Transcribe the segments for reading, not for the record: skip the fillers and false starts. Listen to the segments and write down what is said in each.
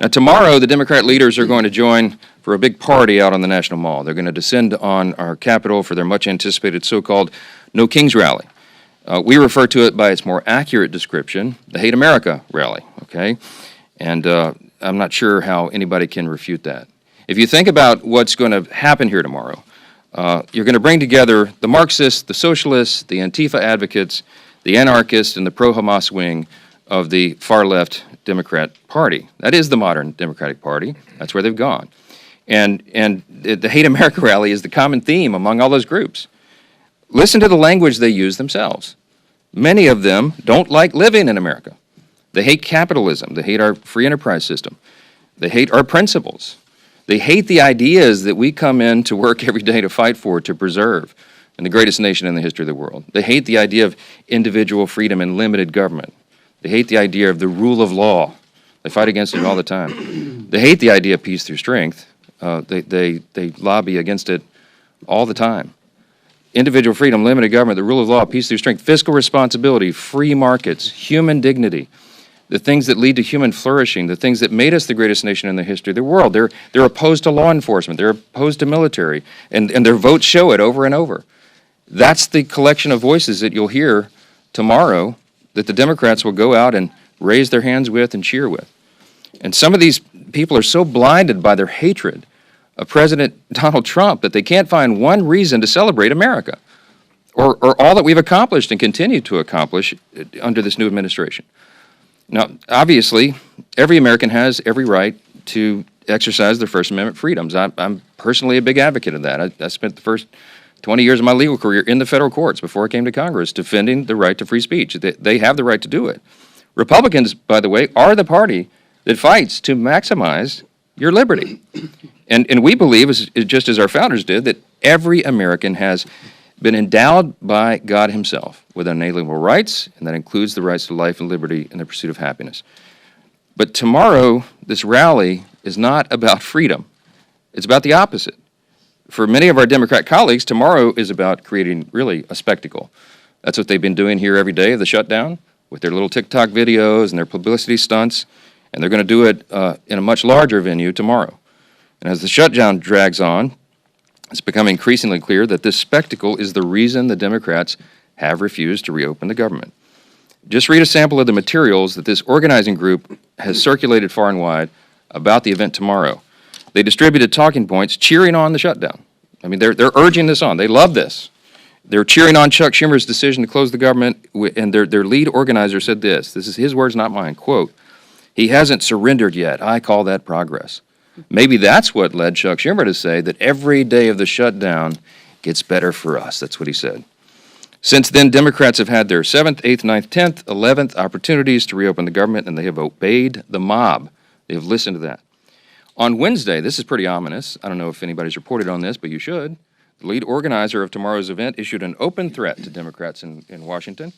Now, tomorrow, the Democrat leaders are going to join for a big party out on the National Mall. They're going to descend on our Capitol for their much-anticipated so-called No Kings rally. We refer to it by its more accurate description, the Hate America rally, okay? And I'm not sure how anybody can refute that. If you think about what's going to happen here tomorrow, you're going to bring together the Marxists, the socialists, the Antifa advocates, the anarchists, and the pro-Hamas wing of the far-left Democrat Party. That is the modern Democratic Party. That's where they've gone. And the Hate America rally is the common theme among all those groups. Listen to the language they use themselves. Many of them don't like living in America. They hate capitalism. They hate our free enterprise system. They hate our principles. They hate the ideas that we come in to work every day to fight for, to preserve, in the greatest nation in the history of the world. They hate the idea of individual freedom and limited government. They hate the idea of the rule of law. They fight against it all the time. They hate the idea of peace through strength. They lobby against it all the time. Individual freedom, limited government, the rule of law, peace through strength, fiscal responsibility, free markets, human dignity, the things that lead to human flourishing, the things that made us the greatest nation in the history of the world. They're opposed to law enforcement. They're opposed to military. And their votes show it over and over. That's the collection of voices that you'll hear tomorrow that the Democrats will go out and raise their hands with and cheer with. And some of these people are so blinded by their hatred of President Donald Trump that they can't find one reason to celebrate America or all that we've accomplished and continue to accomplish under this new administration. Now, obviously, every American has every right to exercise their First Amendment freedoms. I'm personally a big advocate of that. I spent the first 20 years of my legal career in the federal courts before I came to Congress defending the right to free speech. They have the right to do it. Republicans, by the way, are the party that fights to maximize your liberty. And we believe, just as our founders did, that every American has been endowed by God himself with unalienable rights, and that includes the rights to life and liberty and the pursuit of happiness. But tomorrow, this rally is not about freedom. It's about the opposite. For many of our Democrat colleagues, tomorrow is about creating really a spectacle. That's what they've been doing here every day of the shutdown with their little TikTok videos and their publicity stunts, and they're going to do it in a much larger venue tomorrow. And as the shutdown drags on, it's becoming increasingly clear that this spectacle is the reason the Democrats have refused to reopen the government. Just read a sample of the materials that this organizing group has circulated far and wide about the event tomorrow. They distributed talking points cheering on the shutdown. I mean, they're urging this on. They love this. They're cheering on Chuck Schumer's decision to close the government, and their lead organizer said this. This is his words, not mine. Quote, "He hasn't surrendered yet. I call that progress." Maybe that's what led Chuck Schumer to say that every day of the shutdown gets better for us. That's what he said. Since then, Democrats have had their 7th, 8th, 9th, 10th, 11th opportunities to reopen the government, and they have obeyed the mob. They have listened to that. On Wednesday, this is pretty ominous. I don't know if anybody's reported on this, but you should. The lead organizer of tomorrow's event issued an open threat to Democrats in Washington,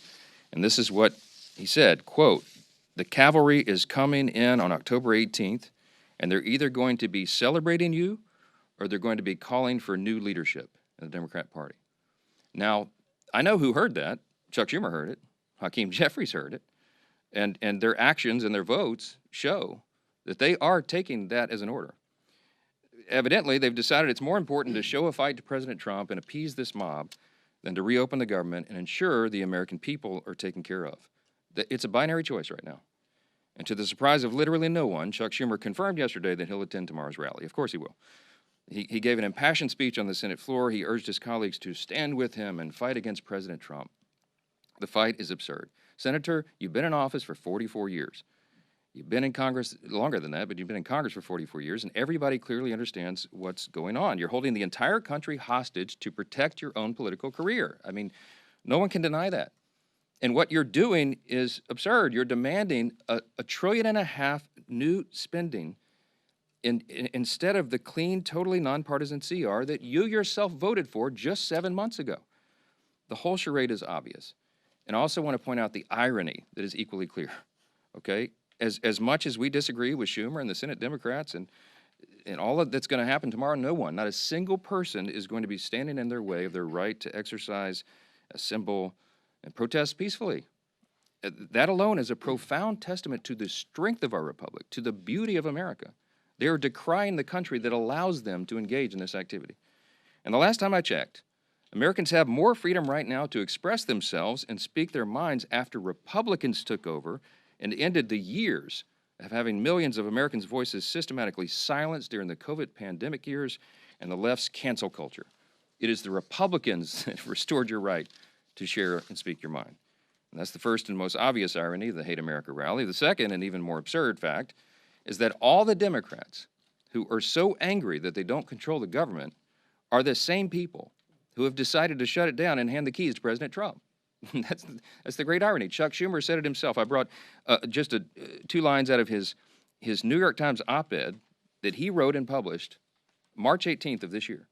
and this is what he said, quote, "The cavalry is coming in on October 18th, and they're either going to be celebrating you or they're going to be calling for new leadership in the Democrat Party." Now, I know who heard that. Chuck Schumer heard it. Hakeem Jeffries heard it. And their actions and their votes show that they are taking that as an order. Evidently, they've decided it's more important to show a fight to President Trump and appease this mob than to reopen the government and ensure the American people are taken care of. It's a binary choice right now. And to the surprise of literally no one, Chuck Schumer confirmed yesterday that he'll attend tomorrow's rally. Of course he will. He gave an impassioned speech on the Senate floor. He urged his colleagues to stand with him and fight against President Trump. The fight is absurd. Senator, you've been in office for 44 years. You've been in Congress longer than that, but you've been in Congress for 44 years, and everybody clearly understands what's going on. You're holding the entire country hostage to protect your own political career. I mean, no one can deny that. And what you're doing is absurd. You're demanding $1.5 trillion new spending instead of the clean, totally nonpartisan CR that you yourself voted for just 7 months ago. The whole charade is obvious. And I also want to point out the irony that is equally clear, okay? As much as we disagree with Schumer and the Senate Democrats and all of that's going to happen tomorrow, no one, not a single person is going to be standing in their way of their right to exercise, assemble, and protest peacefully. That alone is a profound testament to the strength of our republic, to the beauty of America. They are decrying the country that allows them to engage in this activity. And the last time I checked, Americans have more freedom right now to express themselves and speak their minds after Republicans took over and ended the years of having millions of Americans' voices systematically silenced during the COVID pandemic years and the left's cancel culture. It is the Republicans that restored your right to share and speak your mind. And that's the first and most obvious irony of the Hate America rally. The second and even more absurd fact is that all the Democrats who are so angry that they don't control the government are the same people who have decided to shut it down and hand the keys to President Trump. That's the great irony. Chuck Schumer said it himself. I brought just two lines out of his New York Times op-ed that he wrote and published March 18th of this year.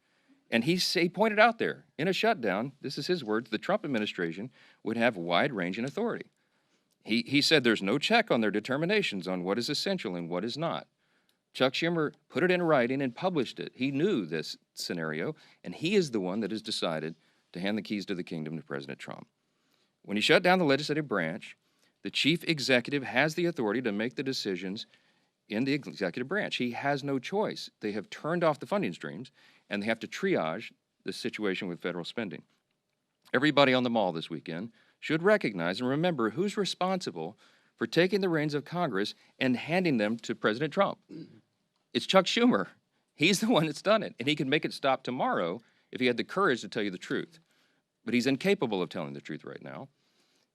And he pointed out there, in a shutdown, this is his words, the Trump administration would have wide-ranging authority. He said there's no check on their determinations on what is essential and what is not. Chuck Schumer put it in writing and published it. He knew this scenario, and he is the one that has decided to hand the keys to the kingdom to President Trump. When you shut down the legislative branch, the chief executive has the authority to make the decisions in the executive branch. He has no choice. They have turned off the funding streams, and they have to triage the situation with federal spending. Everybody on the Mall this weekend should recognize and remember who's responsible for taking the reins of Congress and handing them to President Trump. It's Chuck Schumer. He's the one that's done it, and he can make it stop tomorrow if he had the courage to tell you the truth. But he's incapable of telling the truth right now,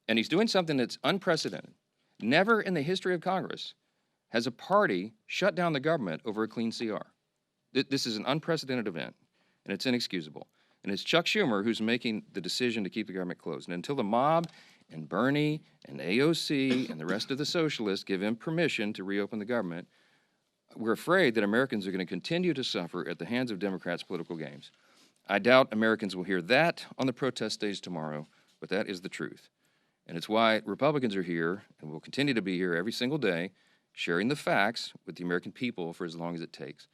and he's doing something that's unprecedented. Never in the history of Congress has a party shut down the government over a clean CR. This is an unprecedented event, and it's inexcusable. And it's Chuck Schumer who's making the decision to keep the government closed. And until the mob and Bernie and AOC and the rest of the socialists give him permission to reopen the government, we're afraid that Americans are going to continue to suffer at the hands of Democrats' political games. I doubt Americans will hear that on the protest stage tomorrow, but that is the truth. And it's why Republicans are here and will continue to be here every single day, sharing the facts with the American people for as long as it takes.